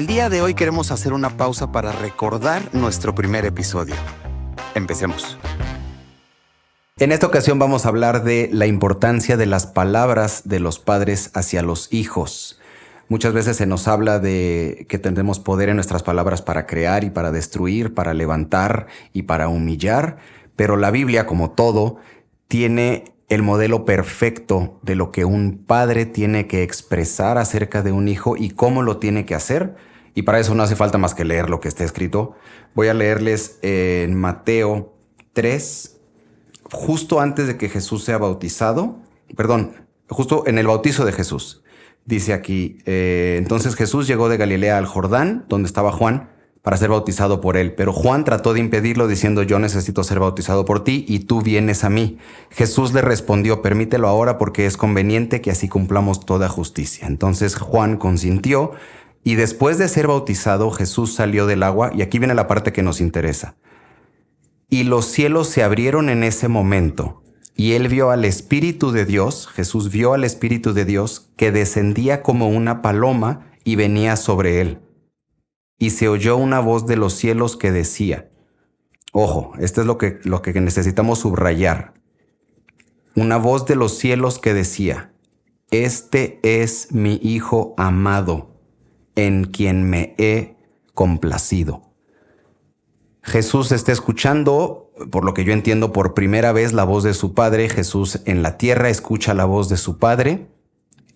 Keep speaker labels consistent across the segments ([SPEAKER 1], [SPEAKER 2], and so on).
[SPEAKER 1] El día de hoy queremos hacer una pausa para recordar nuestro primer episodio. Empecemos. En esta ocasión vamos a hablar de la importancia de las palabras de los padres hacia los hijos. Muchas veces se nos habla de que tendremos poder en nuestras palabras para crear y para destruir, para levantar y para humillar, pero la Biblia, como todo, tiene el modelo perfecto de lo que un padre tiene que expresar acerca de un hijo y cómo lo tiene que hacer. Y para eso no hace falta más que leer lo que está escrito. Voy a leerles en Mateo 3, justo antes de que Jesús sea bautizado. Justo en el bautizo de Jesús. Dice aquí, entonces Jesús llegó de Galilea al Jordán, donde estaba Juan, para ser bautizado por él. Pero Juan trató de impedirlo diciendo, yo necesito ser bautizado por ti y tú vienes a mí. Jesús le respondió, permítelo ahora porque es conveniente que así cumplamos toda justicia. Entonces Juan consintió y después de ser bautizado Jesús salió del agua y aquí viene la parte que nos interesa. Y los cielos se abrieron en ese momento y él vio al Espíritu de Dios, Jesús vio al Espíritu de Dios que descendía como una paloma y venía sobre él. Y se oyó una voz de los cielos que decía, ojo, esto es lo que necesitamos subrayar. Una voz de los cielos que decía, este es mi Hijo amado, en quien me he complacido. Jesús está escuchando, por lo que yo entiendo, por primera vez la voz de su Padre. Jesús en la tierra escucha la voz de su Padre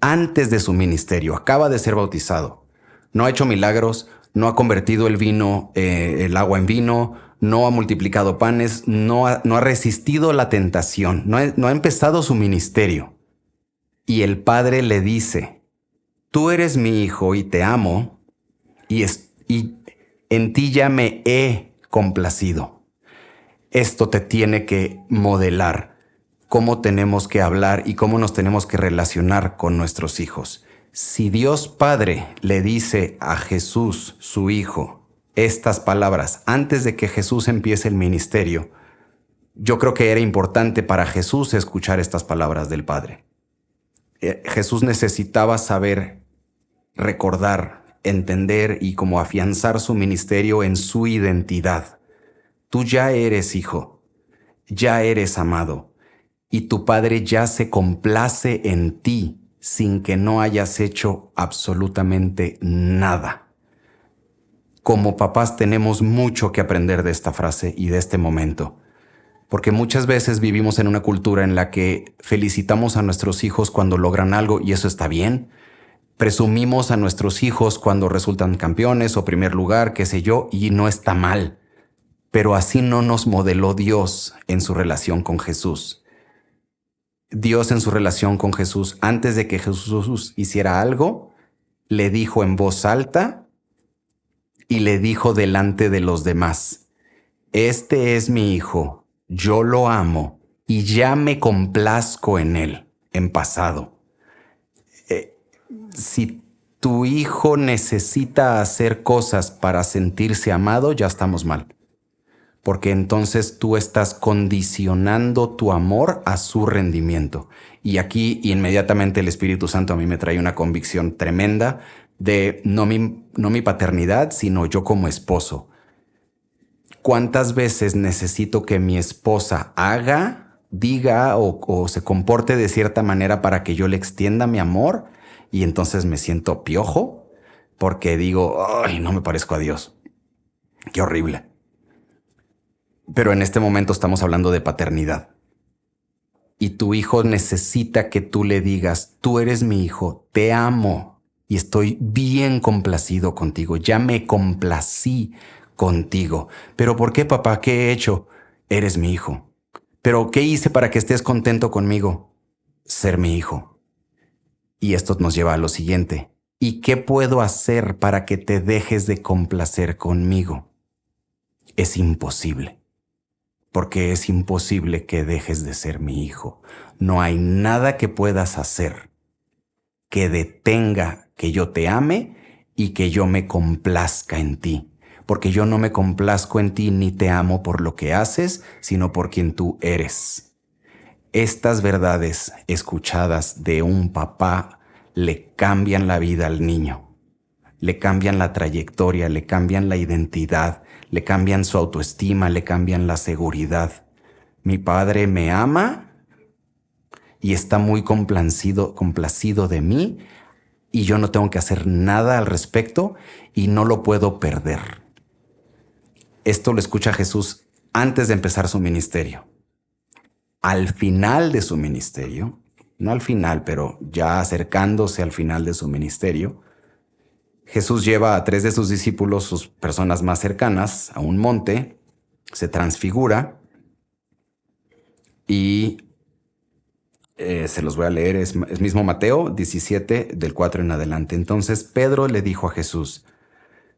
[SPEAKER 1] antes de su ministerio. Acaba de ser bautizado. No ha hecho milagros. No ha convertido el agua en vino, no ha multiplicado panes, no ha resistido la tentación, no ha empezado su ministerio. Y el Padre le dice, tú eres mi hijo y te amo, y en ti ya me he complacido. Esto te tiene que modelar cómo tenemos que hablar y cómo nos tenemos que relacionar con nuestros hijos. Si Dios Padre le dice a Jesús, su Hijo, estas palabras antes de que Jesús empiece el ministerio, yo creo que era importante para Jesús escuchar estas palabras del Padre. Jesús necesitaba saber, recordar, entender y como afianzar su ministerio en su identidad. Tú ya eres hijo, ya eres amado y tu Padre ya se complace en ti, sin que no hayas hecho absolutamente nada. Como papás tenemos mucho que aprender de esta frase y de este momento, porque muchas veces vivimos en una cultura en la que felicitamos a nuestros hijos cuando logran algo y eso está bien. Presumimos a nuestros hijos cuando resultan campeones o primer lugar, qué sé yo, y no está mal. Pero así no nos modeló Dios en su relación con Jesús. Dios en su relación con Jesús, antes de que Jesús hiciera algo, le dijo en voz alta y le dijo delante de los demás, este es mi hijo, yo lo amo y ya me complazco en él, en pasado. Si tu hijo necesita hacer cosas para sentirse amado, ya estamos mal. Porque entonces tú estás condicionando tu amor a su rendimiento. Y aquí inmediatamente el Espíritu Santo a mí me trae una convicción tremenda de no mi paternidad, sino yo como esposo. ¿Cuántas veces necesito que mi esposa haga, diga o se comporte de cierta manera para que yo le extienda mi amor? Y entonces me siento piojo porque digo, ay, no me parezco a Dios. Qué horrible. Pero en este momento estamos hablando de paternidad. Y tu hijo necesita que tú le digas, tú eres mi hijo, te amo y estoy bien complacido contigo. Ya me complací contigo. ¿Pero por qué, papá? ¿Qué he hecho? Eres mi hijo. ¿Pero qué hice para que estés contento conmigo? Ser mi hijo. Y esto nos lleva a lo siguiente. ¿Y qué puedo hacer para que te dejes de complacer conmigo? Es imposible. Porque es imposible que dejes de ser mi hijo. No hay nada que puedas hacer que detenga que yo te ame y que yo me complazca en ti. Porque yo no me complazco en ti ni te amo por lo que haces, sino por quien tú eres. Estas verdades escuchadas de un papá le cambian la vida al niño. le cambian la trayectoria, le cambian la identidad, le cambian su autoestima, le cambian la seguridad. Mi padre me ama y está muy complacido de mí y yo no tengo que hacer nada al respecto y no lo puedo perder. Esto lo escucha Jesús antes de empezar su ministerio. Al final de su ministerio, no al final, pero ya acercándose al final de su ministerio, Jesús lleva a 3 de sus discípulos, sus personas más cercanas, a un monte, se transfigura y se los voy a leer, es mismo Mateo 17, del 4 en adelante. Entonces Pedro le dijo a Jesús: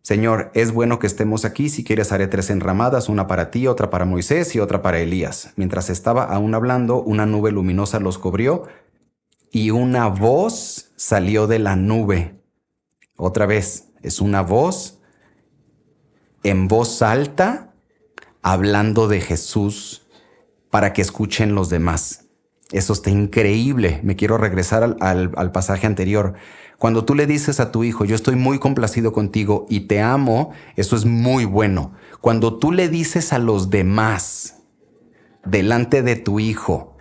[SPEAKER 1] Señor, es bueno que estemos aquí. Si quieres, haré 3 enramadas, una para ti, otra para Moisés y otra para Elías. Mientras estaba aún hablando, una nube luminosa los cubrió y una voz salió de la nube. Otra vez, es una voz en voz alta hablando de Jesús para que escuchen los demás. Eso está increíble. Me quiero regresar al pasaje anterior. Cuando tú le dices a tu hijo: yo estoy muy complacido contigo y te amo, eso es muy bueno. Cuando tú le dices a los demás, delante de tu hijo: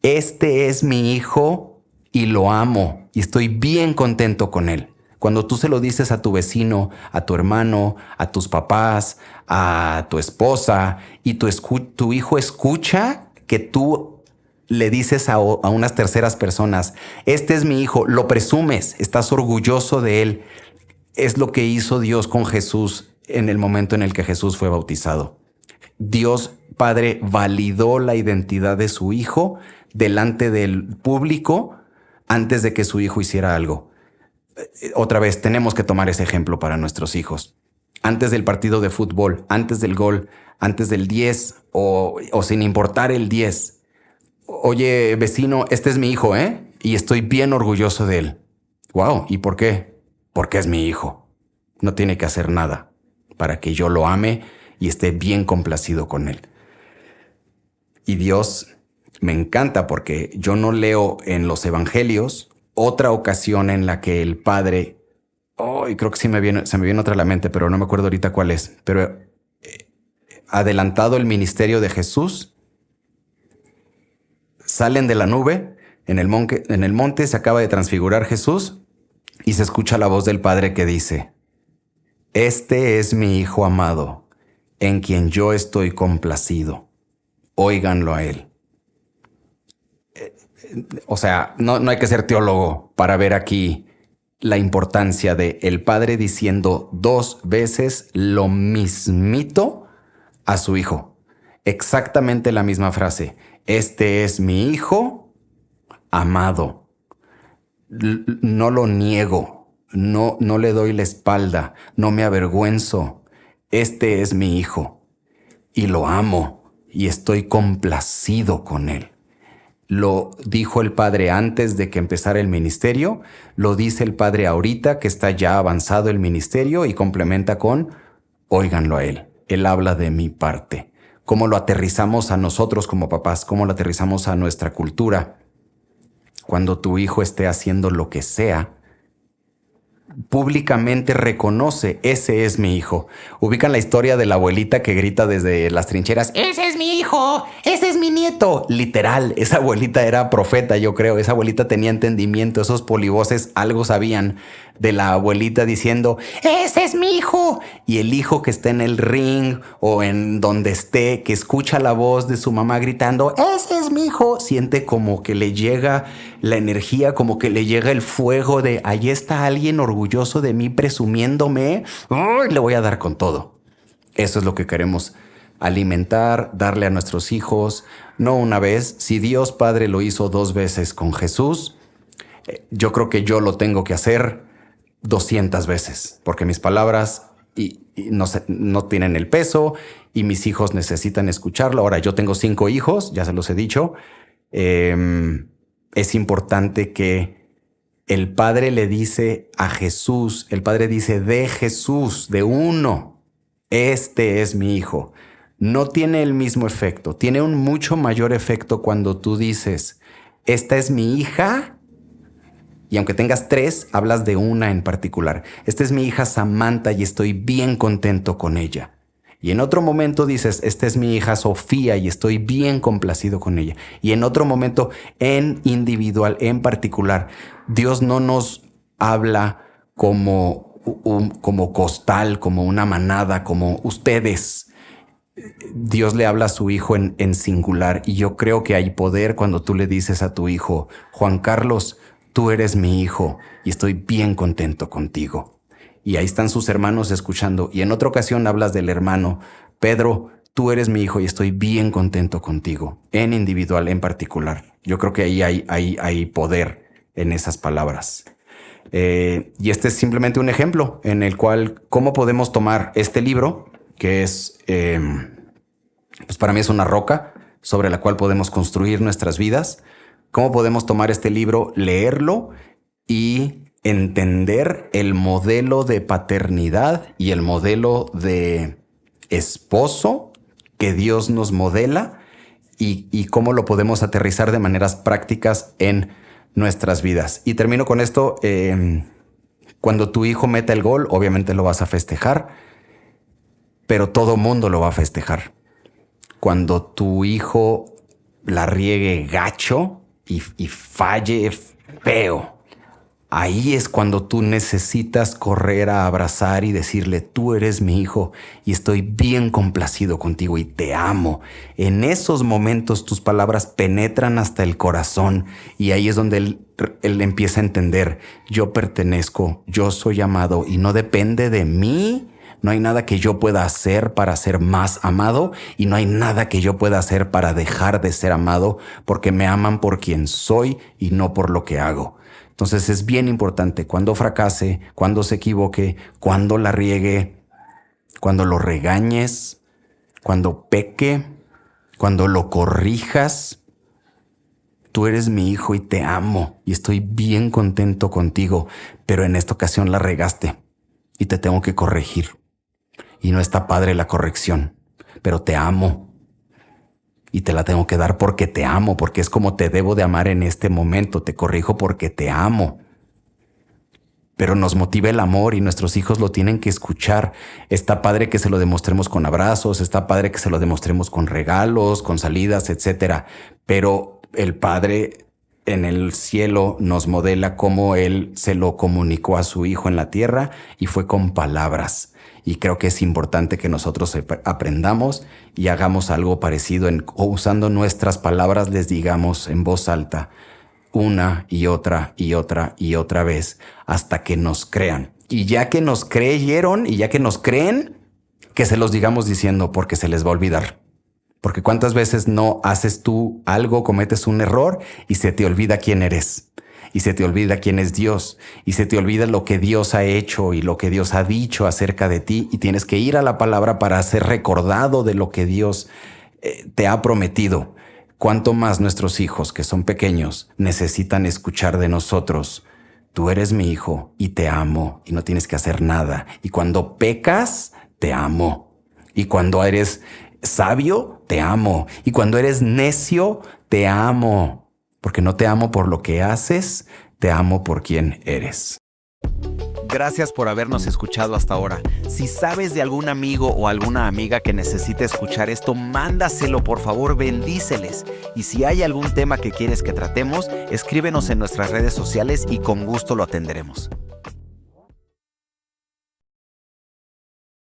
[SPEAKER 1] este es mi hijo y lo amo y estoy bien contento con él. Cuando tú se lo dices a tu vecino, a tu hermano, a tus papás, a tu esposa, y tu hijo escucha que tú le dices a unas terceras personas: este es mi hijo, lo presumes, estás orgulloso de él. Es lo que hizo Dios con Jesús en el momento en el que Jesús fue bautizado. Dios Padre validó la identidad de su hijo delante del público antes de que su hijo hiciera algo. Otra vez, tenemos que tomar ese ejemplo para nuestros hijos. Antes del partido de fútbol, antes del gol, antes del 10 o sin importar el 10. Oye, vecino, este es mi hijo, y estoy bien orgulloso de él. Wow, ¿y por qué? Porque es mi hijo. No tiene que hacer nada para que yo lo ame y esté bien complacido con él. Y Dios me encanta porque yo no leo en los evangelios otra ocasión en la que el Padre, creo que se me viene otra a la mente, pero no me acuerdo ahorita cuál es, pero adelantado el ministerio de Jesús, salen de la nube, en el monte se acaba de transfigurar Jesús y se escucha la voz del Padre que dice: este es mi Hijo amado, en quien yo estoy complacido. Óiganlo a él. O sea, no hay que ser teólogo para ver aquí la importancia de el Padre diciendo 2 veces lo mismito a su Hijo. Exactamente la misma frase. Este es mi Hijo amado. No lo niego, no le doy la espalda, no me avergüenzo. Este es mi Hijo y lo amo y estoy complacido con él. Lo dijo el Padre antes de que empezara el ministerio, lo dice el Padre ahorita que está ya avanzado el ministerio y complementa con: óiganlo a él. Él habla de mi parte. ¿Cómo lo aterrizamos a nosotros como papás? ¿Cómo lo aterrizamos a nuestra cultura? Cuando tu hijo esté haciendo lo que sea, públicamente reconoce: ese es mi hijo. Ubican la historia de la abuelita que grita desde las trincheras: ¡ese es mi hijo! ¡Ese es mi nieto! Literal, esa abuelita era profeta, yo creo. Esa abuelita tenía entendimiento. Esos polivoces algo sabían de la abuelita diciendo: ¡ese es mi hijo! Y el hijo que está en el ring o en donde esté, que escucha la voz de su mamá gritando: ¡ese es mi hijo!, siente como que le llega la energía, como que le llega el fuego de: ahí está alguien orgulloso de mí presumiéndome. Le voy a dar con todo. Eso es lo que queremos alimentar, darle a nuestros hijos. No una vez. Si Dios Padre lo hizo 2 veces con Jesús, yo creo que yo lo tengo que hacer 200 veces, porque mis palabras no tienen el peso y mis hijos necesitan escucharlo. Ahora, yo tengo 5 hijos, ya se los he dicho. Es importante que el Padre le dice a Jesús, el Padre dice de Jesús, de uno: este es mi hijo. No tiene el mismo efecto, tiene un mucho mayor efecto cuando tú dices: esta es mi hija, Y aunque tengas 3, hablas de una en particular. Esta es mi hija Samantha y estoy bien contento con ella. Y en otro momento dices, esta es mi hija Sofía y estoy bien complacido con ella. Y en otro momento, en individual, en particular, Dios no nos habla como costal, como una manada, como ustedes. Dios le habla a su hijo en singular. Y yo creo que hay poder cuando tú le dices a tu hijo, Juan Carlos, tú eres mi hijo y estoy bien contento contigo. Y ahí están sus hermanos escuchando. Y en otra ocasión hablas del hermano, Pedro, tú eres mi hijo y estoy bien contento contigo, en individual, en particular. Yo creo que ahí hay poder en esas palabras. Y este es simplemente un ejemplo en el cual, ¿cómo podemos tomar este libro, que es, pues para mí es una roca sobre la cual podemos construir nuestras vidas? ¿Cómo podemos tomar este libro, leerlo y entender el modelo de paternidad y el modelo de esposo que Dios nos modela y cómo lo podemos aterrizar de maneras prácticas en nuestras vidas? Y termino con esto. Cuando tu hijo meta el gol, obviamente lo vas a festejar, pero todo mundo lo va a festejar. Cuando tu hijo la riegue gacho y falle feo, ahí es cuando tú necesitas correr a abrazar y decirle, tú eres mi hijo y estoy bien complacido contigo y te amo. En esos momentos tus palabras penetran hasta el corazón y ahí es donde él empieza a entender, yo pertenezco, yo soy amado y no depende de mí. No hay nada que yo pueda hacer para ser más amado y no hay nada que yo pueda hacer para dejar de ser amado, porque me aman por quien soy y no por lo que hago. Entonces es bien importante cuando fracase, cuando se equivoque, cuando la riegue, cuando lo regañes, cuando peque, cuando lo corrijas. Tú eres mi hijo y te amo y estoy bien contento contigo, pero en esta ocasión la regaste y te tengo que corregir. Y no está padre la corrección, pero te amo. Y te la tengo que dar porque te amo, porque es como te debo de amar en este momento. Te corrijo porque te amo. Pero nos motiva el amor y nuestros hijos lo tienen que escuchar. Está padre que se lo demostremos con abrazos, está padre que se lo demostremos con regalos, con salidas, etcétera. Pero el Padre en el cielo nos modela cómo Él se lo comunicó a su Hijo en la tierra y fue con palabras. Y creo que es importante que nosotros aprendamos y hagamos algo parecido, usando nuestras palabras les digamos en voz alta una y otra y otra y otra vez hasta que nos crean. Y ya que nos creyeron y ya que nos creen, que se los digamos diciendo porque se les va a olvidar. Porque cuántas veces no haces tú algo, cometes un error y se te olvida quién eres. Y se te olvida quién es Dios, y se te olvida lo que Dios ha hecho y lo que Dios ha dicho acerca de ti, y tienes que ir a la palabra para ser recordado de lo que Dios te ha prometido. Cuánto más nuestros hijos, que son pequeños, necesitan escuchar de nosotros, tú eres mi hijo y te amo y no tienes que hacer nada. Y cuando pecas, te amo. Y cuando eres sabio, te amo. Y cuando eres necio, te amo. Porque no te amo por lo que haces, te amo por quien eres.
[SPEAKER 2] Gracias por habernos escuchado hasta ahora. Si sabes de algún amigo o alguna amiga que necesite escuchar esto, mándaselo, por favor, bendíceles. Y si hay algún tema que quieres que tratemos, escríbenos en nuestras redes sociales y con gusto lo atenderemos.